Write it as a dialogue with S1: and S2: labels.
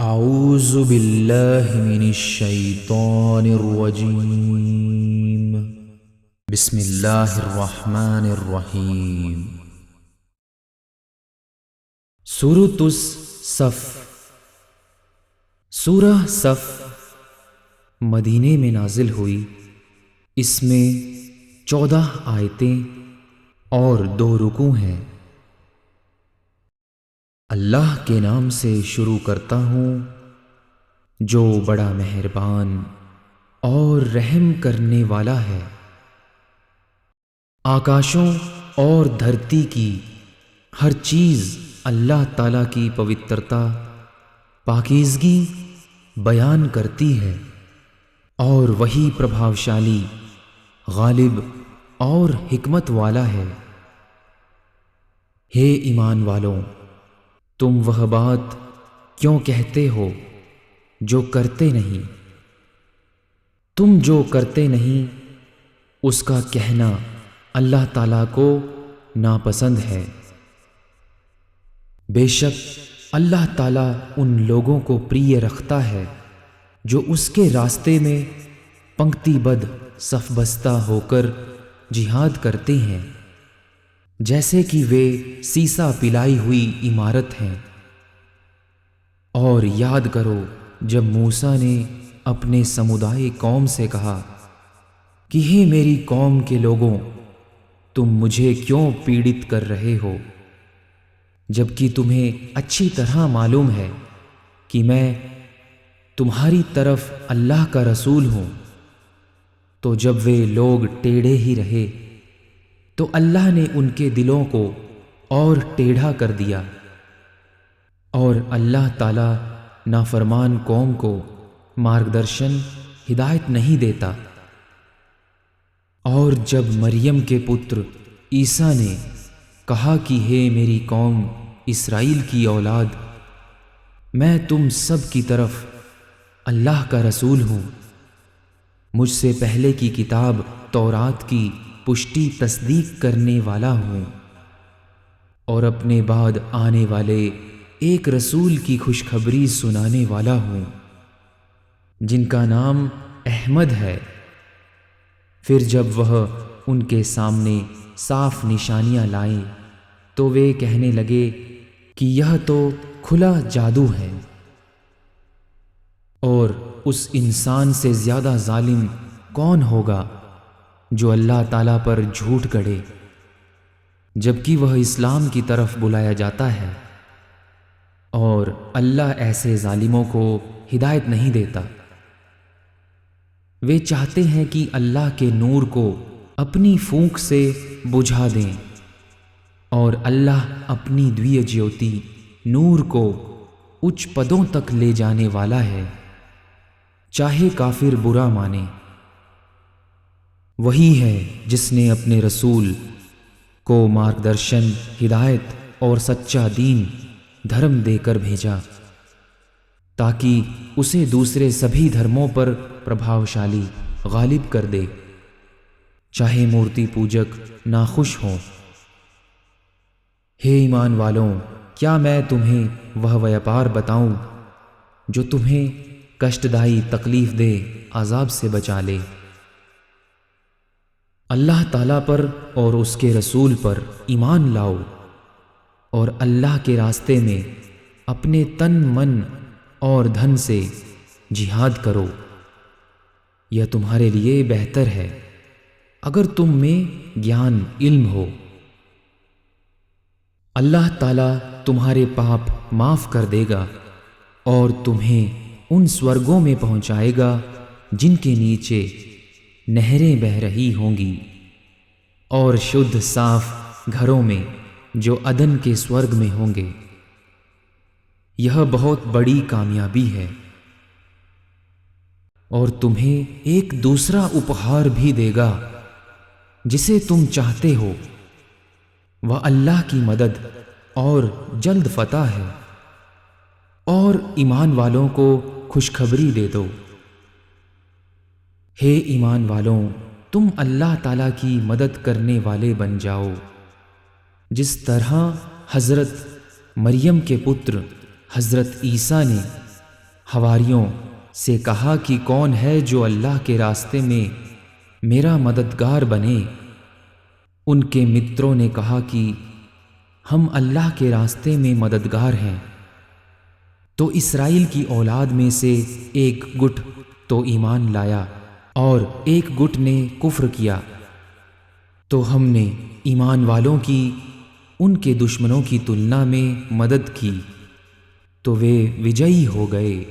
S1: اعوذ باللہ من الشیطان الرجیم بسم اللہ الرحمن الرحیم۔ سورۃ الصف۔ سورہ صف مدینے میں نازل ہوئی۔ اس میں 14 آیتیں اور 2 رکوع ہیں۔ اللہ کے نام سے شروع کرتا ہوں جو بڑا مہربان اور رحم کرنے والا ہے۔ آکاشوں اور دھرتی کی ہر چیز اللہ تعالیٰ کی پوترتا، پاکیزگی بیان کرتی ہے، اور وہی پربھاوشالی، غالب اور حکمت والا ہے۔ ہے ایمان والوں، تم وہ بات کیوں کہتے ہو جو کرتے نہیں؟ تم جو کرتے نہیں اس کا کہنا اللہ تعالیٰ کو ناپسند ہے۔ بے شک اللہ تعالیٰ ان لوگوں کو پریہ رکھتا ہے جو اس کے راستے میں پنکتی بدھ صف بستہ ہو کر جہاد کرتے ہیں، جیسے کہ وہ سیسا پلائی ہوئی عمارت ہیں۔ اور یاد کرو جب موسیٰ نے اپنے سمودائے قوم سے کہا کہ ہے میری قوم کے لوگوں، تم مجھے کیوں پیڑت کر رہے ہو، جبکہ تمہیں اچھی طرح معلوم ہے کہ میں تمہاری طرف اللہ کا رسول ہوں۔ تو جب وہ لوگ ٹیڑھے ہی رہے تو اللہ نے ان کے دلوں کو اور ٹیڑھا کر دیا، اور اللہ تعالیٰ نافرمان قوم کو مارگدرشن ہدایت نہیں دیتا۔ اور جب مریم کے پتر عیسیٰ نے کہا کہ ہے میری قوم اسرائیل کی اولاد، میں تم سب کی طرف اللہ کا رسول ہوں، مجھ سے پہلے کی کتاب تورات کی پشتی تصدیق کرنے والا ہوں، اور اپنے بعد آنے والے ایک رسول کی خوشخبری سنانے والا ہوں جن کا نام احمد ہے۔ پھر جب وہ ان کے سامنے صاف نشانیاں لائیں تو وہ کہنے لگے کہ یہ تو کھلا جادو ہے، اور اس انسان سے زیادہ ظالم کون ہوگا جو اللہ تعالیٰ پر جھوٹ گڑھے جبکہ وہ اسلام کی طرف بلایا جاتا ہے، اور اللہ ایسے ظالموں کو ہدایت نہیں دیتا۔ وہ چاہتے ہیں کہ اللہ کے نور کو اپنی پھونک سے بجھا دیں، اور اللہ اپنی دویہ جیوتی نور کو اچ پدوں تک لے جانے والا ہے، چاہے کافر برا مانے۔ وہی ہے جس نے اپنے رسول کو مارگدرشن، ہدایت اور سچا دین دھرم دے کر بھیجا تاکہ اسے دوسرے سبھی دھرموں پر پربھاوشالی، غالب کر دے، چاہے مورتی پوجک ناخوش ہوں۔ ہے ایمان والوں، کیا میں تمہیں وہ ویاپار بتاؤں جو تمہیں کشٹدائی تکلیف دہ عذاب سے بچا لے؟ اللہ تعالیٰ پر اور اس کے رسول پر ایمان لاؤ، اور اللہ کے راستے میں اپنے تن، من اور دھن سے جہاد کرو، یہ تمہارے لیے بہتر ہے اگر تم میں گیان علم ہو۔ اللہ تعالیٰ تمہارے پاپ معاف کر دے گا اور تمہیں ان سورگوں میں پہنچائے گا جن کے نیچے نہریں بہہ رہی ہوں گی، اور شدھ صاف گھروں میں جو عدن کے سورگ میں ہوں گے۔ یہ بہت بڑی کامیابی ہے۔ اور تمہیں ایک دوسرا اپہار بھی دے گا جسے تم چاہتے ہو، وہ اللہ کی مدد اور جلد فتح ہے۔ اور ایمان والوں کو خوشخبری دے دو۔ ہے ایمان والوں، تم اللہ تعالیٰ کی مدد کرنے والے بن جاؤ، جس طرح حضرت مریم کے پتر حضرت عیسیٰ نے حواریوں سے کہا کہ کون ہے جو اللہ کے راستے میں میرا مددگار بنے؟ ان کے متروں نے کہا کہ ہم اللہ کے راستے میں مددگار ہیں۔ تو اسرائیل کی اولاد میں سے ایک گٹ تو ایمان لایا اور ایک گٹ نے کفر کیا، تو ہم نے ایمان والوں کی ان کے دشمنوں کی تلنا میں مدد کی، تو وہ وجئی ہو گئے۔